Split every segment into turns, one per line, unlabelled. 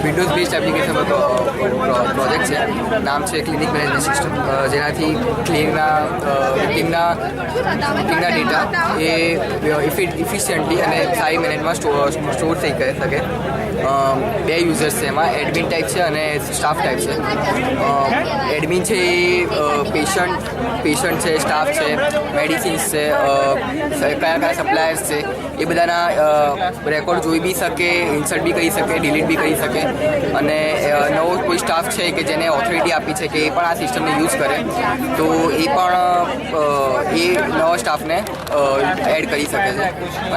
Windows based application project છે. નામ છે ક્લિનિક મેનેજમેન્ટ સિસ્ટમ, જેનાથી ટીમના ડેટા એ ઇફિશિયન્ટલી અને સારી મેનેજમાં સ્ટોર થઈ શકે. બે યુઝર્સ છે એમાં, એડમિન ટાઈપ છે અને સ્ટાફ ટાઈપ છે. એડમિન છે એ પેશન્ટ છે, સ્ટાફ છે, મેડિસિન્સ છે, કયા સપ્લાયર્સ છે એ બધાના રેકોર્ડ જોઈ બી શકે, ઇન્સર્ટ બી કરી શકે, ડિલીટ બી કરી શકે. અને નવો કોઈ સ્ટાફ છે કે જેને ઓથોરિટી આપી છે કે એ પણ આ સિસ્ટમને યુઝ કરે તો એ પણ એ નવા સ્ટાફને એડ કરી શકે છે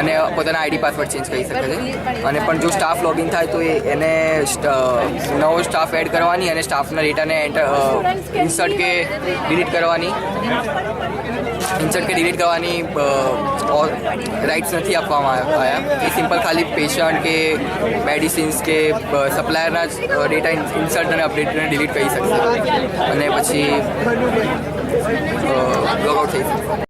અને પોતાના આઈડી પાસવર્ડ ચેન્જ કરી શકે છે. અને પણ જો સ્ટાફ લોગિન થાય તો એને નવો સ્ટાફ એડ કરવાની અને સ્ટાફના ડેટાને ઇન્સર્ટ કે ડિલીટ કરવાની રાઇટ્સ નથી આપવામાં આવ્યા. એ સિમ્પલ ખાલી પેશન્ટ કે મેડિસિન્સ કે સપ્લાયરના જ ડેટા ઇન્સર્ટ અને અપડેટ અને ડિલીટ કરી શકશે અને પછી લોગઆઉટ થઈ શકશે.